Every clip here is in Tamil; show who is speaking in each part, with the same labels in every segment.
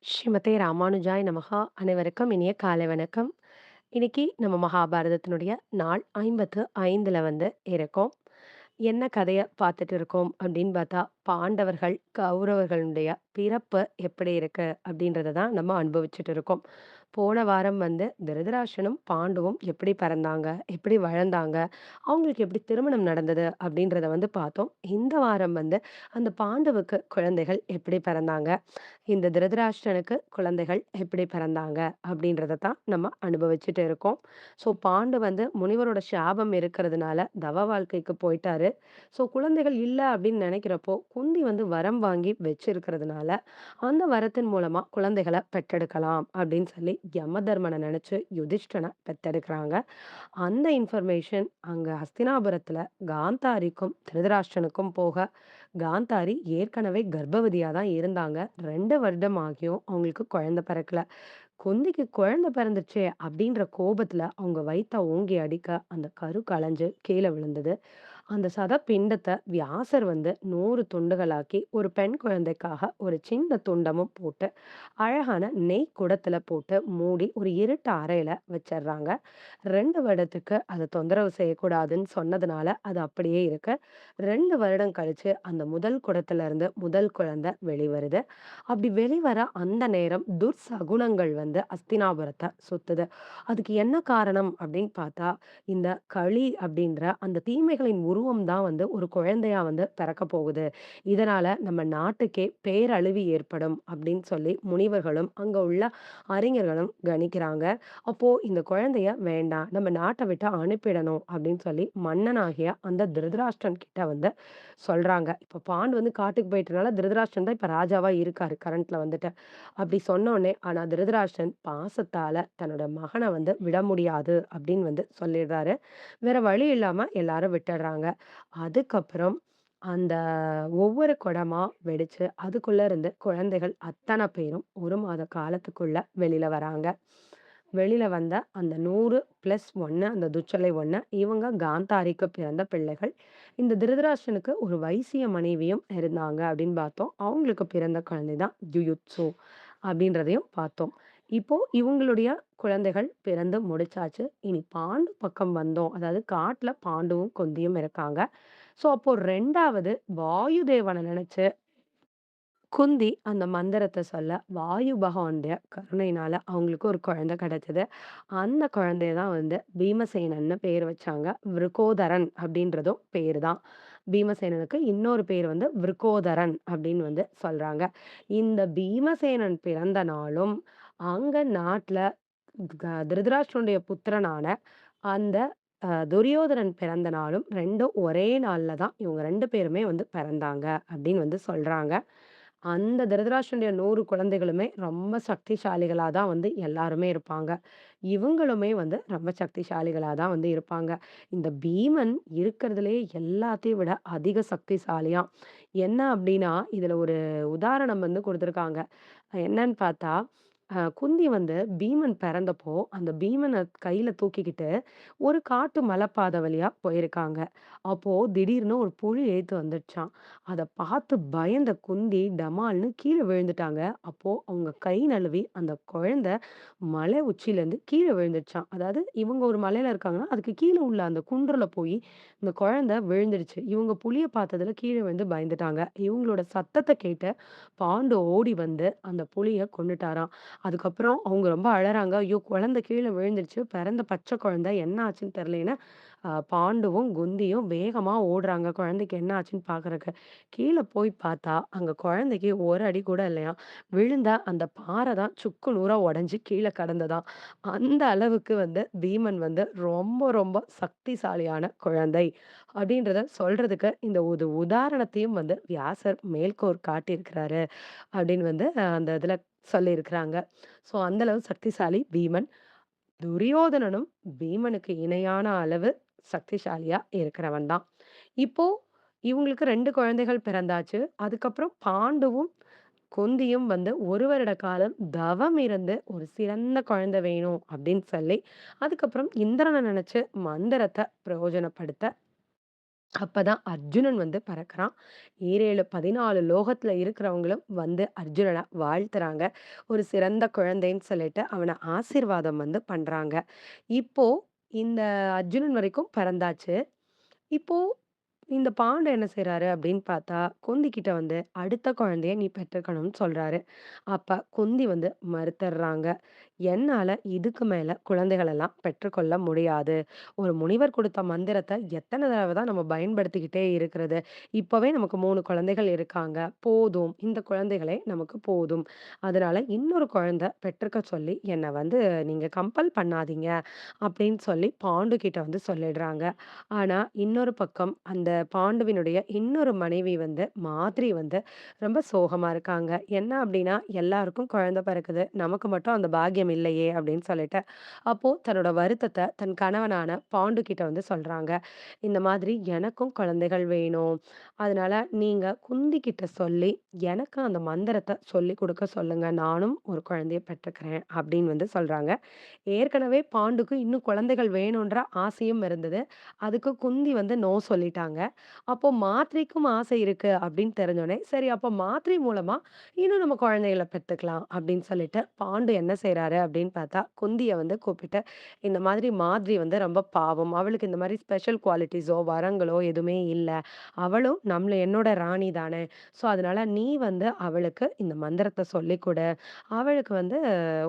Speaker 1: ஸ்ரீமதே ராமானுஜாய் நமஹா! அனைவருக்கும் இனிய காலை வணக்கம். இன்னைக்கு நம்ம மகாபாரதத்தினுடைய நாள் 55ல இருக்கோம். என்ன கதைய பார்த்துட்டு இருக்கோம் அப்படின்னு பார்த்தா, பாண்டவர்கள், கௌரவர்களுடைய பிறப்பு எப்படி இருக்கு அப்படின்றத தான் நம்ம அனுபவிச்சுட்டு இருக்கோம். போன வாரம் திருதராஷ்டிரனும், பாண்டுவும் எப்படி பிறந்தாங்க? எப்படி வளர்ந்தாங்க? அவங்களுக்கு எப்படி திருமணம் நடந்தது? அப்படின்றத பார்த்தோம். இந்த வாரம் அந்த பாண்டுவுக்கு குழந்தைகள் எப்படி பிறந்தாங்க? இந்த திருதராஷ்டிரனுக்கு குழந்தைகள் எப்படி பிறந்தாங்க? அப்படின்றத தான் நம்ம அனுபவிச்சுட்டு இருக்கோம். ஸோ பாண்டு முனிவரோட சாபம் இருக்கிறதுனால தவ வாழ்க்கைக்கு போயிட்டாரு. ஸோ குழந்தைகள் இல்ல அப்படின்னு நெனைக்கிறப்போ, குந்தி வரம் வாங்கி வச்சிருக்கிறதுனால, அந்த வரத்தின் மூலமா குழந்தைகள பெற்றெடுக்கலாம் அப்படின்னு சொல்லி யமதர்மன நெனச்சு யுதிஷ்டன பெத்தெடுக்குறாங்க. அந்த இன்ஃபர்மேஷன் அங்க ஹஸ்தினாபுரத்துல காந்தாரிக்கும், திருதராஷ்டிரனுக்கும் போக, காந்தாரி ஏற்கனவே கர்ப்பவதியா தான் இருந்தாங்க. 2 வருடம் ஆகியும் அவங்களுக்கு குழந்தை பிறக்கல. குந்திக்கு குழந்தை பிறந்துச்சே அப்படின்ற கோபத்துல அவங்க வயித்த ஓங்கி அடிக்க, அந்த கரு கலஞ்சு கீழ விழுந்தது. அந்த சத பிண்டத்த வியாசர் 100 துண்டுகளாக்கி, ஒரு பெண் குழந்தைக்காக ஒரு சின்ன துண்டமும் போட்டு, அழகான நெய் குடத்துல போட்டு மூடி ஒரு இருட்டு அறையில வச்சர்றாங்க. 2 வருடத்துக்கு அத தொந்தரவு செய்யக்கூடாதுன்னு சொன்னதுனால, அது அப்படியே இருக்கு. 2 வருடம் கழிச்சு அந்த முதல் குடத்துல இருந்து முதல் குழந்தை வெளிவருது. அப்படி வெளிவர அந்த நேரம் துர்சகுனங்கள் அஸ்தினாபுரத்த சுத்துது. அதுக்கு என்ன காரணம் அப்படின்னு பார்த்தா, இந்த களி அப்படின்ற அந்த தீமைகளின் உருவம் தான் ஒரு குழந்தையா பிறக்க போகுது. இதனால நம்ம நாட்டுக்கே பேரழிவு ஏற்படும் அப்படின்னு சொல்லி முனிவர்களும், அங்க உள்ள அறிஞர்களும் கணிக்கிறாங்க. அப்போ இந்த குழந்தைய வேண்டாம், நம்ம நாட்ட விட்டு அனுப்பிடணும் அப்படின்னு சொல்லி மன்னனாகிய அந்த திருதராஷ்டிரன் கிட்ட சொல்றாங்க. இப்ப பாண்டு காட்டுக்கு போயிட்டனால திருதராஷ்டிரன் தான் இப்ப ராஜாவா இருக்காரு கரண்ட்ல அப்படி சொன்னோனே, ஆனா திருதராஷ்டிரன் பாசத்தால தன்னோட மகன விட முடியாது அப்படின்னு சொல்லிடுறாரு. வேற வழி இல்லாம எல்லாரும் விட்டுடுறாங்க. அதுக்கப்புறம் அந்த ஒவ்வொரு குடமா வெடிச்சு, அதுக்குள்ள இருந்து குழந்தைகள் அத்தன பேரும் 1 மாத காலத்துக்குள்ள வெளில வராங்க. வெளில வந்த அந்த 100+1 அந்த துச்சலை 1 இவங்க காந்தாரிக்கு பிறந்த பிள்ளைகள். இந்த திருதராஷ்டிரனுக்கு ஒரு வைசிய மனைவியும் இருந்தாங்க அப்படின்னு பார்த்தோம். அவங்களுக்கு பிறந்த குழந்தை தான் யுயுத்சு அப்படின்றதையும் பார்த்தோம். இப்போ இவங்களுடைய குழந்தைகள் பிறந்து முடிச்சாச்சு. இனி பாண்டு பக்கம் வந்தோம். அதாவது காட்டுல பாண்டுவும், குந்தியும் இருக்காங்க. ஸோ அப்போ 2வது வாயுதேவன நினைச்சு குந்தி அந்த மந்திரத்த சொல்ல, வாயு பகவானுடைய கருணையினால அவங்களுக்கு ஒரு குழந்தை கிடைச்சது. அந்த குழந்தைய தான் பீமசேனன்னு பேர் வச்சாங்க. விருகோதரன் அப்படின்றதும் பேரு தான். பீமசேனனுக்கு இன்னொரு பேர் விருக்கோதரன் அப்படின்னு சொல்றாங்க. இந்த பீமசேனன் பிறந்த நாளும், அங்க நாட்ல திருதராஷ்டிரனுடைய புத்திரனான அந்த துரியோதனன் பிறந்த நாளும் 2ம் ஒரே நாள்ல தான் இவங்க 2 பேருமே பிறந்தாங்க அப்படின்னு சொல்றாங்க. அந்த திருதராஷ்டிரனுடைய 100 குழந்தைகளுமே ரொம்ப சக்திசாலிகளா தான் எல்லாருமே இருப்பாங்க. இவங்களுமே ரொம்ப சக்திசாலிகளா தான் இருப்பாங்க. இந்த பீமன் இருக்கிறதுலயே எல்லாத்தையும் விட அதிக சக்திசாலியாம். என்ன அப்டின்னா, இதுல ஒரு உதாரணம் குடுத்துருக்காங்க. என்னன்னு பார்த்தா, குந்தி பீமன் பிறந்தப்போ, அந்த பீமன கையில தூக்கிக்கிட்டு ஒரு காட்டு மலைப்பாதை வழியா போயிருக்காங்க. அப்போ திடீர்னு ஒரு புலி எதிர்த்து வந்துடுச்சாம். அத பார்த்து பயந்த குந்தி டமால்னு கீழ விழுந்துட்டாங்க. அப்போ அவங்க கை நழுவி அந்த குழந்தை மலை உச்சியிலேருந்து கீழ விழுந்துருச்சாம். அதாவது இவங்க ஒரு மலையில இருக்காங்கன்னா, அதுக்கு கீழ உள்ள அந்த குன்றுல போய் இந்த குழந்தை விழுந்துடுச்சு. இவங்க புலிய பார்த்ததுல கீழ விழுந்து பயந்துட்டாங்க. இவங்களோட சத்தத்த கேட்ட பாண்டு ஓடி அந்த புலிய கொன்னுட்டாராம். அதுக்கப்புறம் அவங்க ரொம்ப அழறாங்க. ஐயோ! குழந்தை கீழ விழுந்துருச்சு. பிறந்த பச்சை குழந்தை என்ன ஆச்சுன்னு தெரியலேன்னு, பாண்டுவும், குந்தியும் வேகமா ஓடுறாங்க. குழந்தைக்கு என்ன ஆச்சுன்னு பார்க்கறக்கு. கீழ போய் பார்த்தா, அங்க குழந்தைக்கு ஒரு அடி கூட இல்லையாம். விழுந்த அந்த பாறை தான் சுக்கு நூறா உடைஞ்சு கீழ கிடந்ததாம். அந்த அளவுக்கு பீமன் ரொம்ப ரொம்ப சக்திசாலியான குழந்தை. அப்படின்றத சொல்றதுக்கு இந்த ஒரு உதாரணத்தையும் வியாசர் மேல்கோர் காட்டியிருக்கிறாரு. அப்படின்னு அந்த இதுல சொல்லியிருக்கிறாங்க. ஸோ அந்த அளவு சக்திசாலி பீமன். துரியோதனனும் பீமனுக்கு இணையான அளவு சக்திசாலியா இருக்கிறவன் தான். இப்போ இவங்களுக்கு 2 குழந்தைகள் பிறந்தாச்சு. அதுக்கப்புறம் பாண்டுவும், குந்தியும் 1 வருட காலம் தவம் இருந்து ஒரு சிறந்த குழந்தை வேணும் அப்படின்னு சொல்லி, அதுக்கப்புறம் இந்திரன நினைச்சு மந்திரத்த பிரயோஜனப்படுத்த அப்பதான் அர்ஜுனன் வந்து பிறக்குறான். ஈரேழு 14 லோகத்துல இருக்கிறவங்களும் வந்து அர்ஜுனன வாழ்த்துறாங்க. ஒரு சிறந்த குழந்தைன்னு சொல்லிட்டு அவன ஆசீர்வாதம் வந்து பண்றாங்க. இப்போ இந்த அர்ஜுனன் வரைக்கும் பிறந்தாச்சு. இப்போ இந்த பாண்டு என்ன செய்றாரு அப்படின்னு பார்த்தா, குந்தி கிட்ட வந்து அடுத்த குழந்தைய நீ பெத்துக்கணும்னு சொல்றாரு. அப்ப குந்தி வந்து மறுத்தர்றாங்க. என்னால இதுக்கு மேல குழந்தைகள் எல்லாம் பெற்றுக்கொள்ள முடியாது. ஒரு முனிவர் குடுத்த மந்திரத்த எத்தன தடவ தான் நம்ம பயன்படுத்திக்கிட்டே இருக்கிறது? இப்பவே நமக்கு 3 குழந்தைகள் இருக்காங்க. போதும். இந்த குழந்தைகளே நமக்கு போதும். அதனால இன்னொரு குழந்தை பெற்றுக்க சொல்லி என்ன வந்து நீங்க கம்பல் பண்ணாதீங்க. அப்படின்னு சொல்லி பாண்டு கிட்ட வந்து சொல்லிடுறாங்க. ஆனா, இன்னொரு பக்கம் அந்த பாண்டுவினுடைய இன்னொரு மனைவி வந்து மாதிரி வந்து ரொம்ப சோகமா இருக்காங்க. என்ன அப்டின்னா, எல்லாருக்கும் குழந்தை பிறக்குது. நமக்கு மட்டும் அந்த பாக்கியம் இல்லையே! அப்டின்னு சொல்லிட்டு. அப்போ தன்னோட வருத்தத்த தன் கணவனான பாண்டு கிட்ட வந்து சொல்றாங்க. இந்த மாதிரி எனக்கும் குழந்தைகள் வேணும். அதனால நீங்க குந்தி கிட்ட சொல்லி, எனக்கு அந்த மந்திரத்த சொல்லிக் குடுக்க சொல்லுங்க. நானும் ஒரு குழந்தைய பெற்றுக்கிறேன். அப்டின்னு வந்து சொல்றாங்க. ஏற்கனவே பாண்டுக்கு இன்னும் குழந்தைகள் வேணுன்ற ஆசையும் இருந்தது. அதுக்கு குந்தி வந்து நோ சொல்லிட்டாங்க. அப்போ மாத்ரிக்கும் ஆசை இருக்கு அப்படின்னு தெரிஞ்சோனே, சரி அப்ப மாத்ரி மூலமா இன்னும் நம்ம குழந்தைகள பெத்துக்கலாம் அப்படின்னு சொல்லிட்டு, பாண்டு என்ன செய்றாரு அப்படின்னு பார்த்தா, குந்திய வந்து கூப்பிட்டு, இந்த மாதிரி மாத்ரி வந்து ரொம்ப பாவம். அவளுக்கு இந்த மாரி ஸ்பெஷல் குவாலிட்டீஸோ, வரங்களோ எதுவுமே இல்ல. அவளும் என்னோட ராணி தானே! ஸோ அதனால நீ வந்து அவளுக்கு இந்த மந்திரத்த சொல்லிக் குடு. அவளுக்கு வந்து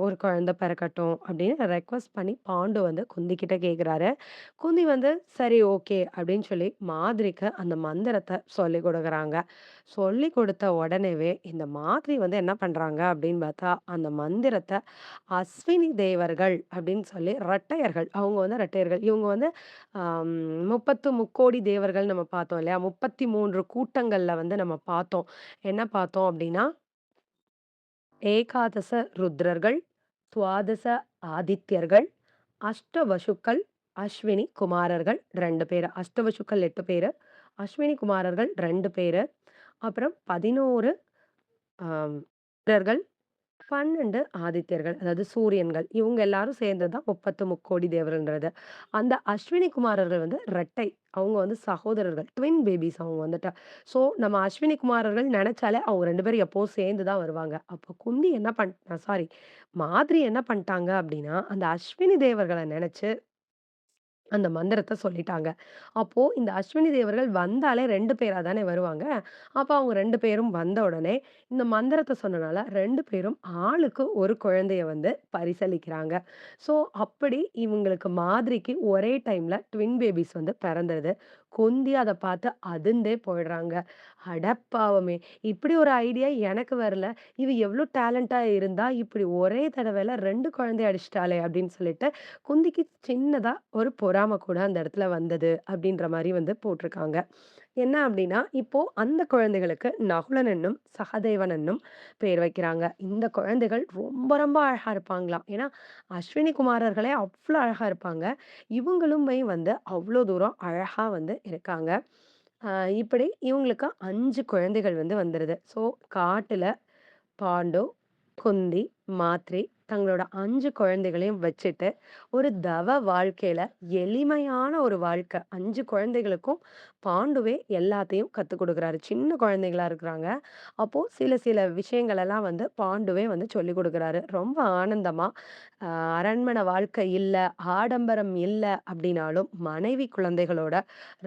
Speaker 1: ஒரு குழந்தை பிறக்கட்டும் அப்படின்னு ரெக்வெஸ்ட் பண்ணி பாண்டு வந்து குந்தி கிட்ட கேட்குறாரு. குந்தி வந்து சரி ஓகே அப்படின்னு சொல்லி மாதிரிக்கு அந்த மந்திரத்த சொல்லிக் குடுக்குறாங்க. சொல்லிக் குடுத்த உடனேவே இந்த மாதிரி வந்து என்ன பண்றாங்க அப்படின்னு பார்த்தா, அந்த மந்திரத்த அஸ்வினி தேவர்கள் அப்படின்னு சொல்லி ரெட்டையர்கள். அவங்க வந்து ரெட்டையர்கள். இவங்க வந்து அம் 30 முக்கோடி தேவர்கள் நம்ம பார்த்தோம் இல்லையா? 33 கூட்டங்கள்ல வந்து நம்ம பார்த்தோம். என்ன பார்த்தோம் அப்படின்னா ஏகாதச ருத்ரர்கள், துவாதச ஆதித்யர்கள், அஷ்டவசுக்கள், அஸ்வினி குமாரர்கள் 2 பேரு. அஷ்டவசுக்கள் 8 பேரு, அஸ்வினி குமாரர்கள் 2 பேரு, அப்புறம் 11 ஆம் ருத்ரர்கள், 12 ஆதித்யர்கள். அதாவது சூரியன்கள். இவங்க எல்லாரும் சேர்ந்தது தான் 30 முக்கோடி தேவர்கள்ன்றது. அந்த அஸ்வினி குமாரர்கள் வந்து ரெட்டை. அவங்க வந்து சகோதரர்கள். ட்வின் பேபீஸ் அவங்க வந்துட்டு. ஸோ நம்ம அஸ்வினி குமாரர்கள் நெனச்சாலே அவங்க 2 பேரும் எப்பவும் சேர்ந்து தான் வருவாங்க. அப்போ குந்தி என்ன சாரி மாதிரி என்ன பண்ணிட்டாங்க அப்டின்னா, அந்த அஸ்வினி தேவர்கள நெனச்சு அந்த மந்திரத்த சொல்லிட்டாங்க. அப்போ இந்த அஸ்வினி தேவர்கள் வந்தாலே 2 பேரா தானே வருவாங்க. அப்ப அவங்க 2 பேரும் வந்த உடனே, இந்த மந்திரத்த சொன்னனால 2 பேரும் ஆளுக்கு ஒரு குழந்தைய வந்து பரிசளிக்கிறாங்க. ஸோ அப்படி இவங்களுக்கு மாதிரிக்கு ஒரே டைம்ல ட்வின் பேபீஸ் வந்து பிறந்தது. குந்தி அத பார்த்து அதிர்ந்தே போயிடுறாங்க. அடப்பாவமே! இப்படி ஒரு ஐடியா எனக்கு வரல. இவ எவ்ளோ டேலண்டா இருந்தா, இப்படி ஒரே தடவைல 2 குழந்தைய அடிச்சுட்டாளே! அப்படின்னு சொல்லிட்டு குந்திக்கு சின்னதா ஒரு பொறாம கூட அந்த இடத்துல வந்தது அப்படின்ற மாரி வந்து போட்டிருக்காங்க. என்ன அப்படின்னா, இப்போ அந்த குழந்தைகளுக்கு நகுலன் என்னும், சகதேவன் என்னும் பேர் வைக்கிறாங்க. இந்த குழந்தைகள் ரொம்ப ரொம்ப அழகா இருப்பாங்களாம். ஏன்னா, அஸ்வினி குமாரர்களே அவ்ளோ அழகா இருப்பாங்க. இவங்களுமே வந்து அவ்ளோ தூரம் அழகா வந்து இருக்காங்க. அ இப்படி இவங்களுக்கு 5 குழந்தைகள் வந்து வந்துருது. ஸோ காட்டுல பாண்டு, குந்தி, மாத்ரி தங்களோட 5 குழந்தைகளையும் வச்சுட்டு, ஒரு வாழ்க்கையில எளிமையான ஒரு வாழ்க்கை. 5 குழந்தைகளுக்கும் பாண்டுவே எல்லாத்தையும் கத்துக் குடுக்குறாரு. சின்ன குழந்தைகளா இருக்கிறாங்க. அப்போ சில சில விஷயங்கள் எல்லாம் வந்து பாண்டுவே வந்து சொல்லிக் குடுக்குறாரு. ரொம்ப ஆனந்தமா, அ அரண்மனை வாழ்க்கை இல்ல, ஆடம்பரம் இல்ல அப்படின்னாலும், மனைவி குழந்தைகளோட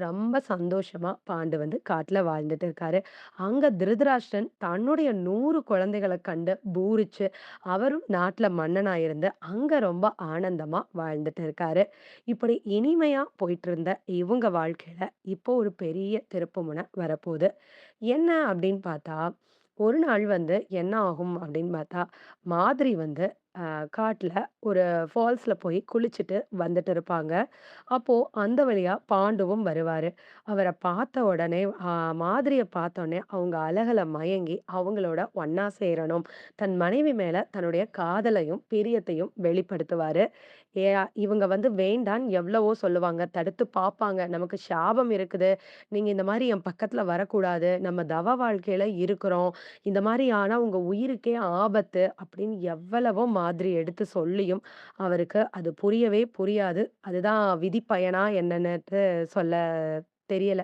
Speaker 1: ரொம்ப சந்தோஷமா பாண்டு வந்து காட்டுல வாழ்ந்துட்டு இருக்காரு. அங்க திருதராஷ்டிரன் தன்னுடைய 100 குழந்தைகள கண்டு பூரிச்சு, அவரும் நாட்ல மன்னனா இருந்து, அங்க ரொம்ப ஆனந்தமா வாழ்ந்துட்டு இருக்காரு. இப்படி இனிமையா போயிட்டுருந்த இவங்க வாழ்க்கையில, இப்போ ஒரு பெரிய திருப்புமுனை வரப்போது. என்ன அப்படின்னு பார்த்தா, ஒரு நாள் வந்து என்ன ஆகும் அப்படின்னு பார்த்தா, மாதிரி வந்து காட்டுல ஒரு ஃபால்ஸ்ல போய் குளிச்சுட்டு வந்துட்டு இருப்பாங்க. அப்போ அந்த வழியா பாண்டுவும் வருவாரு. அவர பார்த்த உடனே மாதிரிய பார்த்தோனே அவங்க அழகுல மயங்கி அவங்களோட ஒண்ணா சேரணும். தன் மனைவி மேல தன்னுடைய காதலையும், பிரியத்தையும் வெளிப்படுத்துவாரு. இவங்க வந்து வேண்டான்னு எவ்வளவோ சொல்லுவாங்க. தடுத்து பார்ப்பாங்க. நமக்கு சாபம் இருக்குது. நீங்க இந்த மாரி என் பக்கத்துல வரக்கூடாது. நம்ம வாழ்க்கையில இருக்கிறோம். இந்த மாரி ஆனா உங்க உயிருக்கே ஆபத்து அப்படின்னு எவ்வளவோ மாதிரி எடுத்து சொல்லியும், அவருக்கு அது புரியவே புரியாது. அதுதான் விதி பயனா என்னன்னுட்டு சொல்ல தெரியல.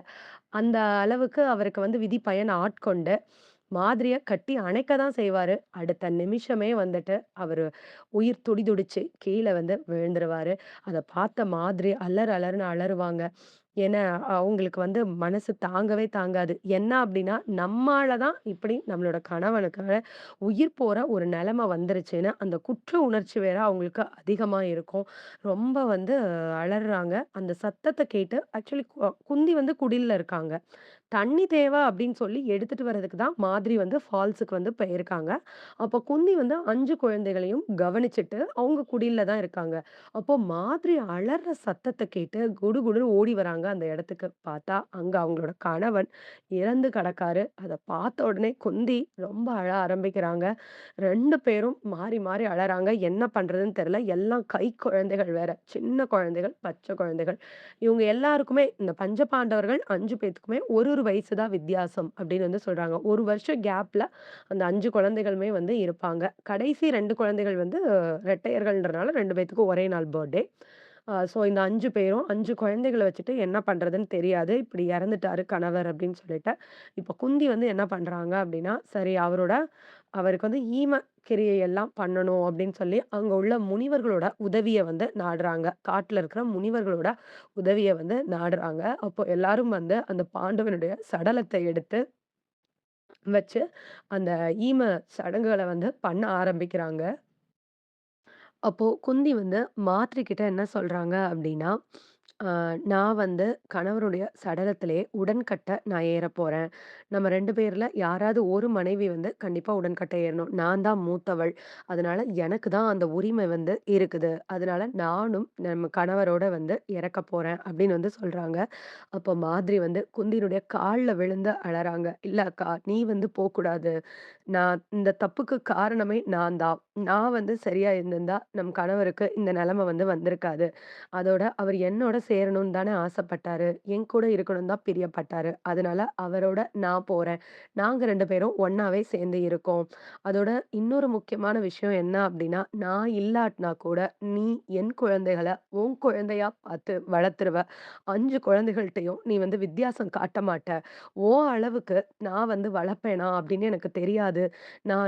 Speaker 1: அந்த அளவுக்கு அவருக்கு வந்து விதி பயன் ஆட்கொண்டு, மாதிரிய கட்டி அணைக்க தான் செய்வாரு. அடுத்த நிமிஷமே வந்துட்டு அவரு உயிர் துடிதுடிச்சு கீழ வந்து விழுந்துருவாரு. அத பார்த்த மாதிரி அலறு அலறுன்னு அலறுவாங்க. ஏன்னா, அவங்களுக்கு வந்து மனசு தாங்கவே தாங்காது. என்ன அப்டின்னா, நம்மால தான் இப்டி நம்மளோட கணவனுக்கு உயிர் போற ஒரு நெலைம வந்துருச்சுன்னு, அந்த குற்ற உணர்ச்சி வேற அவங்களுக்கு அதிகமா இருக்கும். ரொம்ப வந்து அலர்றாங்க. அந்த சத்தத்த கேட்டு ஆக்சுவலி குந்தி வந்து குடில்ல இருக்காங்க. தண்ணி தேவ அப்படின்னு சொல்லி எடுத்துட்டு வரதுக்கு தான் மாதிரி வந்து ஃபால்ஸுக்கு வந்து போயிருக்காங்க. அப்போ குந்தி வந்து 5 குழந்தைகளையும் கவனிச்சுட்டு அவங்க குடில்ல தான் இருக்காங்க. அப்போ மாதிரி அலர்ற சத்தத்த கேட்டு குடுகுடுன்னு ஓடி வராங்க அந்த இடத்துக்கு. பார்த்தா அங்க அவங்களோட கணவன் இறந்து கிடக்காரு. அத பார்த்த உடனே குந்தி ரொம்ப அழ ஆரம்பிக்கிறாங்க. 2 பேரும் மாறி மாறி அழறாங்க. என்ன பண்றதுன்னு தெரியல. எல்லாம் கை குழந்தைகள் வேற. சின்ன குழந்தைகள், பச்சை குழந்தைகள். இவங்க எல்லாருக்குமே இந்த பஞ்சபாண்டவர்கள் 5 பேத்துக்குமே ஒரு ஒரு வயசு தான் வித்தியாசம் அப்படின்னு வந்து சொல்றாங்க. 1 வருஷம் கேப்ல அந்த 5 குழந்தைகளுமே வந்து இருப்பாங்க. கடைசி 2 குழந்தைகள் வந்து ரெட்டையர்கள்ன்றனால 2 பேத்துக்கும் ஒரே நாள் பர்த்டே. ஸோ இந்த 5 பேரும் 5 குழந்தைகள வச்சுட்டு என்ன பண்றதுன்னு தெரியாது. இப்படி இறந்துட்டாரு கணவர் அப்படின்னு சொல்லிட்டு. இப்ப குந்தி வந்து என்ன பண்றாங்க அப்படின்னா, சரி அவருக்கு வந்து ஈம கிரியை எல்லாம் பண்ணணும் அப்படின்னு சொல்லி, அங்க உள்ள முனிவர்களோட உதவிய வந்து நாடுறாங்க. காட்டுல இருக்கிற முனிவர்களோட உதவிய வந்து நாடுறாங்க. அப்போ எல்லாரும் வந்து அந்த பாண்டவனுடைய சடலத்த எடுத்து வச்சு, அந்த ஈம சடங்குகள வந்து பண்ண ஆரம்பிக்கிறாங்க. அப்போ குந்தி வந்து மாத்ரி கிட்ட என்ன சொல்றாங்க அப்டின்னா, நான் வந்து கணவருடைய சடலத்திலேயே உடன்கட்ட நான் ஏறப்போறேன். நம்ம 2 பேர்ல யாராவது ஒரு மனைவி வந்து கண்டிப்பா உடன்கட்டை ஏறணும். நான் தான் மூத்தவள். அதனால எனக்கு தான் அந்த உரிமை வந்து இருக்குது. அதனால நானும் நம்ம கணவரோட வந்து இறக்கப் போறேன் அப்படின்னு வந்து சொல்றாங்க. அப்போ மாதிரி வந்து குந்தியினுடைய கால்ல விழுந்து அழறாங்க. "இல்ல அக்கா, நீ வந்து போக்கூடாது. நான் இந்த தப்புக்கு காரணமே நான் தான். நான் வந்து சரியா இருந்திருந்தா, நம் கணவருக்கு இந்த நிலைமை வந்து வந்திருக்காது. அதோட அவர் என்னோட சேரணும்னு தானே ஆசைப்பட்டாரு. என் கூட இருக்கணும்னு தான் பிரியப்பட்டாரு. அதனால அவரோட நான் போறேன். நாங்க 2 பேரும் ஒண்ணாவே சேர்ந்து இருக்கோம். அதோட இன்னொரு முக்கியமான விஷயம் என்ன அப்டின்னா, நான் இல்லாட்டினா கூட நீ என் குழந்தைகள உன் குழந்தையா பார்த்து வளர்த்துருவ. 5 குழந்தைகள்ட்டயும் நீ வந்து வித்தியாசம் காட்ட மாட்ட. உன் அளவுக்கு நான் வந்து வளர்ப்பேனா அப்படின்னு எனக்கு தெரியாது.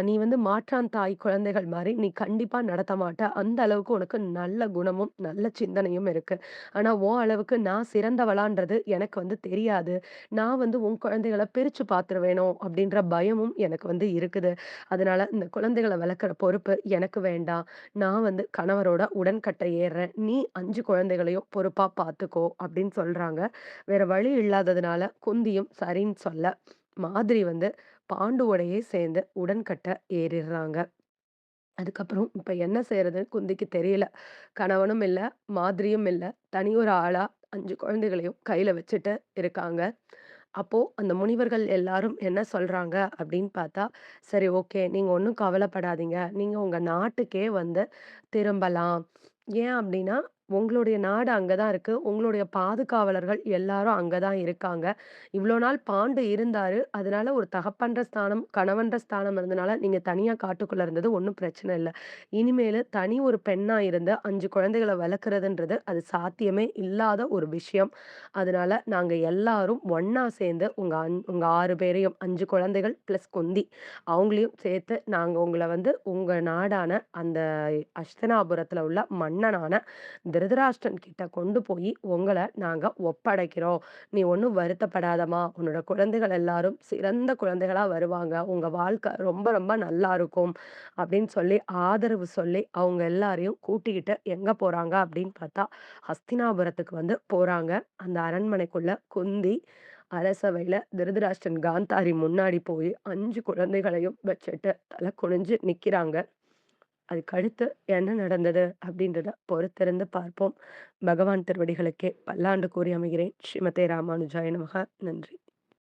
Speaker 1: நீ வந்து மாற்றான் தாய் குழந்தைகள் மாரி நீ கண்டிப்பா நடத்த மாட்ட. அந்த அளவுக்கு உனக்கு நல்ல குணமும், நல்ல சிந்தனையும் இருக்கு. ஆனா உன் அளவுக்கு நான் சிறந்தவளான்றது எனக்கு வந்து தெரியாது. நான் வந்து உன் குழந்தைகள பிரிச்சு பார்த்துருவேனோ அப்படின்ற பயமும் எனக்கு வந்து இருக்குது. அதனால இந்த குழந்தைகள வளர்க்குற பொறுப்பு எனக்கு வேண்டாம். நான் வந்து கணவரோட உடன்கட்டை ஏர்றேன். நீ 5 குழந்தைகளையும் பொறுப்பா பார்த்துக்கோ அப்படின்னு சொல்றாங்க. வேற வழி இல்லாததுனால குந்தியும் சரின்னு சொல்ல, மாதிரி வந்து பாண்டுவோடயே சேர்ந்து உடன்கட்டை ஏறிர்றாங்க. அதுக்கப்புறம் இப்ப என்ன செய்றதுன்னு குந்திக்கு தெரியல. கணவனும் இல்ல, மாதிரியும் இல்ல. தனி ஒரு ஆளா 5 குழந்தைகளையும் கையில வச்சுட்டு இருக்காங்க. அப்போ அந்த முனிவர்கள் எல்லாரும் என்ன சொல்றாங்க அப்படின்னு பார்த்தா, "சரி ஓகே. நீங்க ஒண்ணும் கவலைப்படாதீங்க. நீங்க உங்க நாட்டுக்கே வந்து திரும்பலாம். ஏன் அப்படின்னா, உங்களுடைய நாடு அங்க தான் இருக்கு. உங்களுடைய பாதுகாவலர்கள் எல்லாரும் அங்க தான் இருக்காங்க. இவ்ளோ நாள் பாண்டு இருந்தாரு. அதனால ஒரு தகப்பன்ற ஸ்தானம், கணவன்ற ஸ்தானம் இருந்தனால நீங்க தனியா காட்டுக்குள்ள இருந்தது ஒண்ணும் பிரச்சனை இல்ல. இனிமேலு தனி ஒரு பெண்ணா இருந்து 5 குழந்தைகள வளர்க்கிறதுன்றது அது சாத்தியமே இல்லாத ஒரு விஷயம். அதனால நாங்க எல்லாரும் ஒண்ணா சேர்ந்து உங்க 6 பேரையும் 5 குழந்தைகள் பிளஸ் குந்தி அவங்களையும் சேர்த்து நாங்க உங்கள வந்து உங்க நாடான அந்த அஸ்தினாபுரத்துல உள்ள மன்னனான திருதராஷ்டிரன் கிட்ட கொண்டு போய் உங்கள நாங்க ஒப்படைக்கிறோம். நீ ஒண்ணும் வருத்தப்படாதம்மா. உன்னோட குழந்தைகள் எல்லாரும் சிறந்த குழந்தைகளா வருவாங்க. உங்க வாழ்க்கை ரொம்ப ரொம்ப நல்லா இருக்கும். அப்படின்னு சொல்லி ஆதரவு சொல்லி அவங்க எல்லாரையும் கூட்டிக்கிட்டு எங்க போறாங்க அப்படின்னு பார்த்தா, ஹஸ்தினாபுரத்துக்கு வந்து போறாங்க. அந்த அரண்மனைக்குள்ள குந்தி அரசவையில திருதராஷ்டிரன் காந்தாரி முன்னாடி போய் 5 குழந்தைகளையும் வச்சுட்டு தலை குனிஞ்சு நிக்கிறாங்க. அதுக்கடுத்து என்ன நடந்தது அப்படின்றத பொறுத்திருந்து பார்ப்போம். பகவான் திருவடிகளுக்கே பல்லாண்டு கூறி அமைகிறேன். ஸ்ரீமதே ராமானுஜாய நமக. நன்றி.